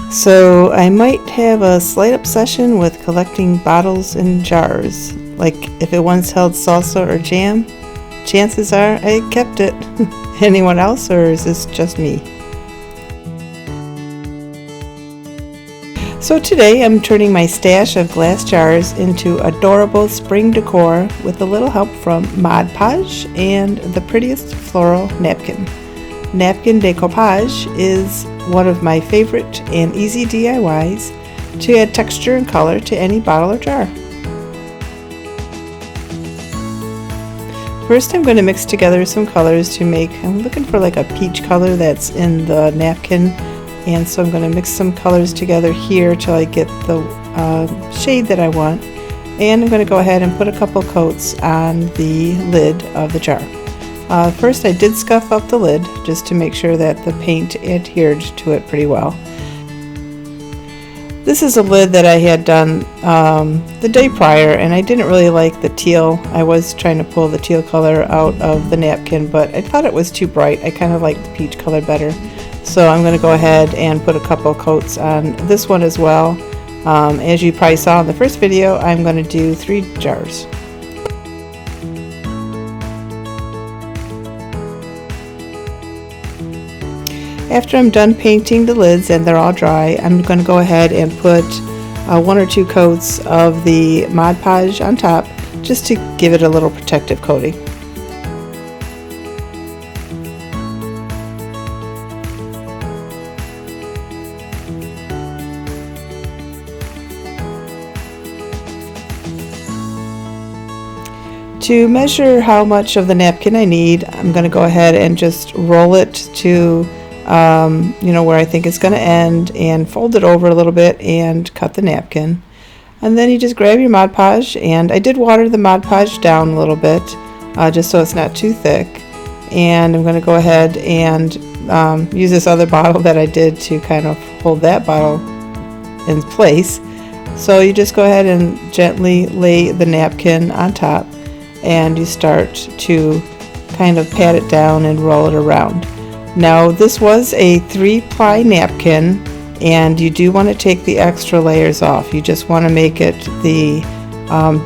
So I might have a slight obsession with collecting bottles and jars. Like if it once held salsa or jam, chances are I kept it. Anyone else, or is this just me? So today I'm turning my stash of glass jars into adorable spring decor with a little help from Mod Podge and the prettiest floral napkin. Napkin Decoupage is one of my favorite and easy DIYs to add texture and color to any bottle or jar. First I'm going to mix together some colors to make, I'm looking for like a peach color that's in the napkin, and so I'm going to mix some colors together here till I get the shade that I want, and I'm going to go ahead and put a couple coats on the lid of the jar. First I did scuff up the lid just to make sure that the paint adhered to it pretty well. This is a lid that I had done the day prior, and I didn't really like the teal. I was trying to pull the teal color out of the napkin, but I thought it was too bright. I kind of like the peach color better. So I'm going to go ahead and put a couple coats on this one as well. As you probably saw in the first video, I'm going to do 3 jars. After I'm done painting the lids and they're all dry, I'm going to go ahead and put 1 or 2 coats of the Mod Podge on top just to give it a little protective coating. To measure how much of the napkin I need, I'm going to go ahead and just roll it to where I think it's going to end, and fold it over a little bit and cut the napkin. And then you just grab your Mod Podge, and I did water the Mod Podge down a little bit just so it's not too thick. And I'm going to go ahead and use this other bottle that I did to kind of hold that bottle in place. So you just go ahead and gently lay the napkin on top, and you start to kind of pat it down and roll it around. Now this was a 3-ply napkin, and you do want to take the extra layers off. You just want to make it the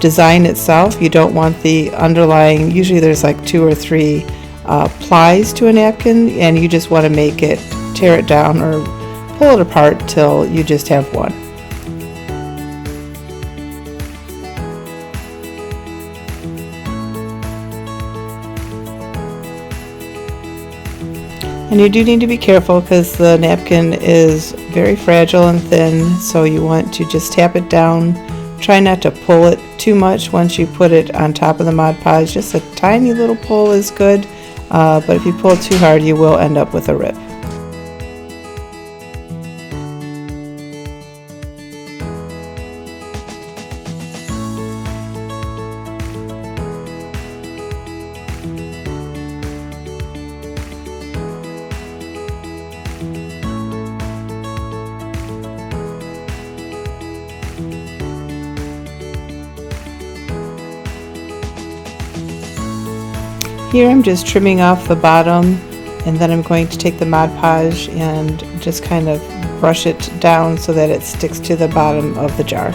design itself. You don't want the underlying, usually there's like 2 or 3 plies to a napkin, and you just want to make it, tear it down or pull it apart till you just have one. And you do need to be careful because the napkin is very fragile and thin, so you want to just tap it down. Try not to pull it too much once you put it on top of the Mod Podge. Just a tiny little pull is good, but if you pull too hard you will end up with a rip. Here I'm just trimming off the bottom, and then I'm going to take the Mod Podge and just kind of brush it down so that it sticks to the bottom of the jar.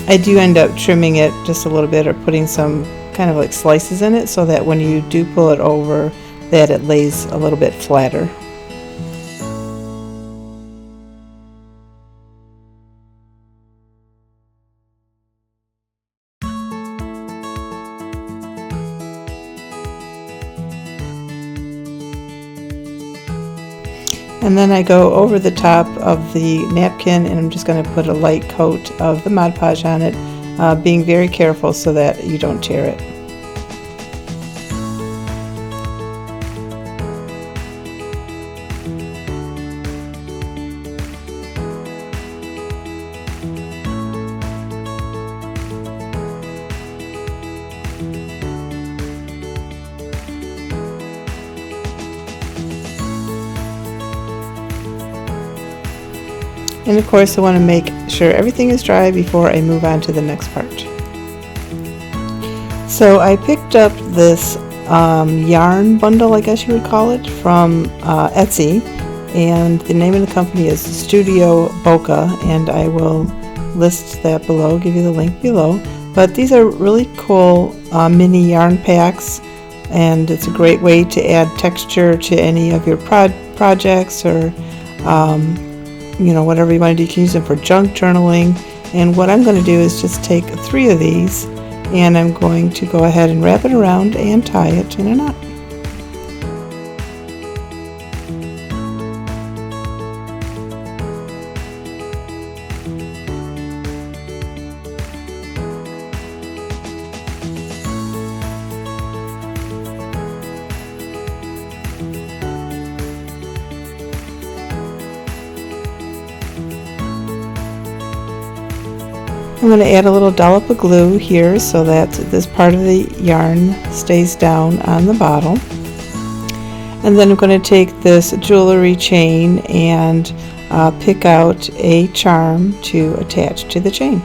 I do end up trimming it just a little bit, or putting some kind of like slices in it, so that when you do pull it over, that it lays a little bit flatter. And then I go over the top of the napkin, and I'm just going to put a light coat of the Mod Podge on it, being very careful so that you don't tear it. And of course I want to make sure everything is dry before I move on to the next part. So I picked up this yarn bundle, I guess you would call it, from Etsy, and the name of the company is Studio Boca, and I will list that below, give you the link below. But these are really cool mini yarn packs, and it's a great way to add texture to any of your projects, or you know, whatever you want to do. You can use them for junk journaling. And what I'm going to do is just take 3 of these, and I'm going to go ahead and wrap it around and tie it in a knot. I'm going to add a little dollop of glue here so that this part of the yarn stays down on the bottle. And then I'm going to take this jewelry chain and pick out a charm to attach to the chain.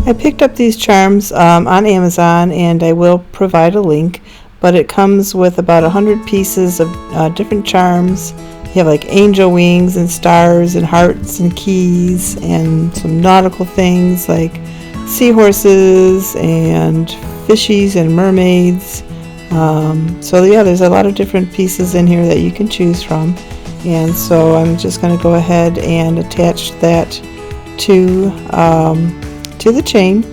I picked up these charms on Amazon, and I will provide a link, but it comes with about 100 pieces of different charms. You have like angel wings and stars and hearts and keys, and some nautical things like seahorses and fishies and mermaids. So yeah, there's a lot of different pieces in here that you can choose from, and so I'm just going to go ahead and attach that to the chain.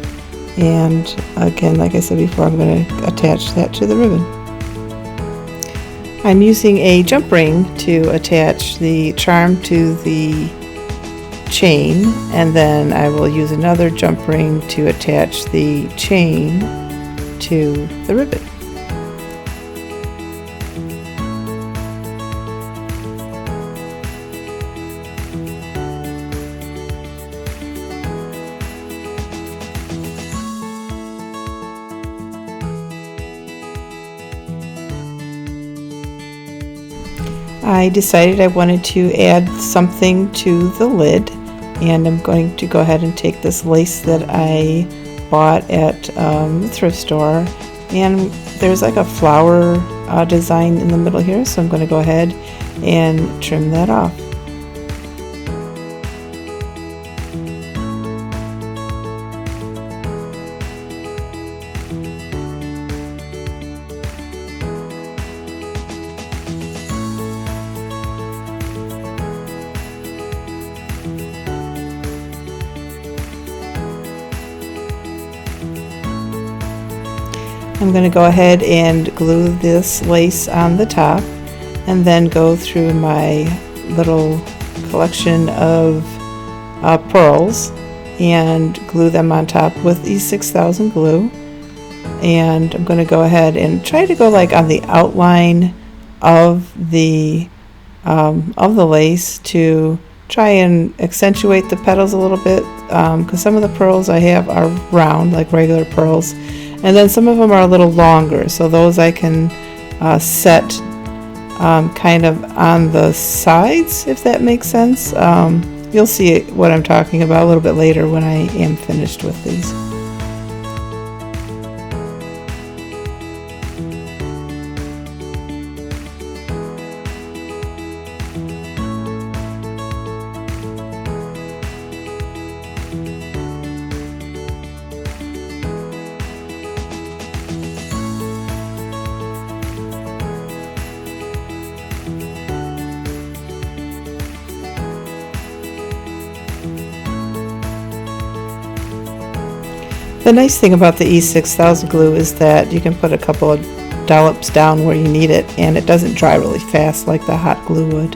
And again, like I said before, I'm going to attach that to the ribbon. I'm using a jump ring to attach the charm to the chain, and then I will use another jump ring to attach the chain to the ribbon. I decided I wanted to add something to the lid, and I'm going to go ahead and take this lace that I bought at the thrift store, and there's like a flower design in the middle here, so I'm going to go ahead and trim that off. I'm going to go ahead and glue this lace on the top, and then go through my little collection of pearls and glue them on top with E6000 glue. And I'm going to go ahead and try to go like on the outline of the lace to try and accentuate the petals a little bit, because some of the pearls I have are round, like regular pearls, and then some of them are a little longer, so those I can set kind of on the sides, if that makes sense. You'll see what I'm talking about a little bit later when I am finished with these. The nice thing about the E6000 glue is that you can put a couple of dollops down where you need it, and it doesn't dry really fast like the hot glue would.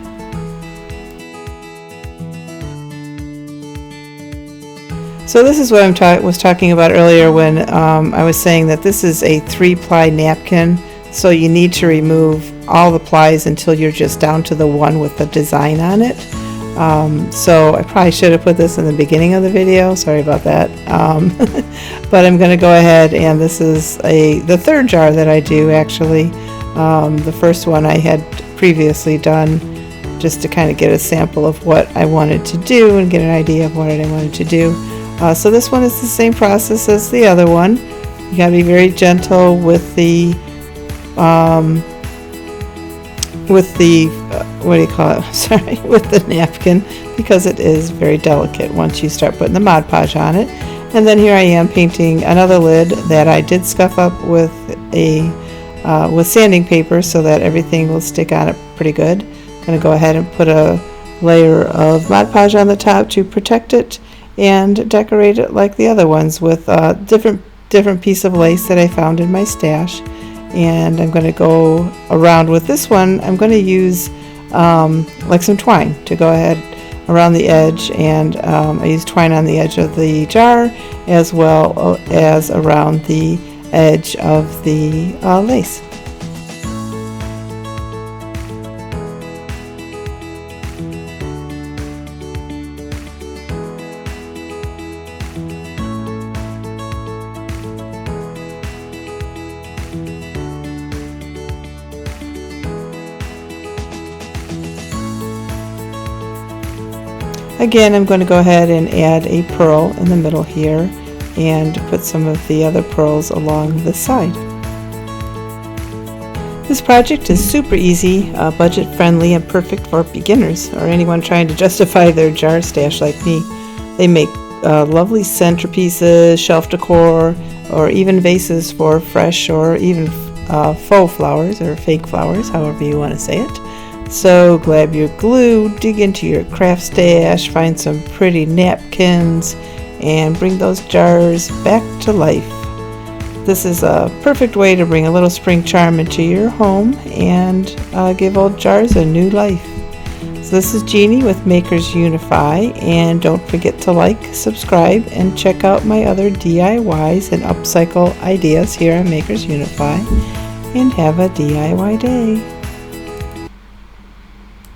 So this is what I was talking about earlier when I was saying that this is a 3-ply napkin, so you need to remove all the plies until you're just down to the one with the design on it. So I probably should have put this in the beginning of the video, sorry about that. But I'm going to go ahead, and this is the third jar that I do actually. The first one I had previously done just to kind of get a sample of what I wanted to do and get an idea of what I wanted to do. So this one is the same process as the other one. You got to be very gentle with the with the what do you call it? Sorry, with the napkin, because it is very delicate once you start putting the Mod Podge on it. And then here I am painting another lid that I did scuff up with with sanding paper so that everything will stick on it pretty good. I'm going to go ahead and put a layer of Mod Podge on the top to protect it and decorate it like the other ones with different piece of lace that I found in my stash. And I'm going to go around with this one. I'm going to use like some twine to go ahead around the edge, and I use twine on the edge of the jar as well as around the edge of the lace. Again, I'm going to go ahead and add a pearl in the middle here and put some of the other pearls along the side. This project is super easy, budget friendly, and perfect for beginners or anyone trying to justify their jar stash like me. They make lovely centerpieces, shelf decor, or even vases for fresh or even faux flowers or fake flowers, however you want to say it. So grab your glue, dig into your craft stash, find some pretty napkins, and bring those jars back to life. This is a perfect way to bring a little spring charm into your home and give old jars a new life. So this is Jeannie with Makers Unify, and don't forget to like, subscribe, and check out my other DIYs and upcycle ideas here on Makers Unify. And have a DIY day.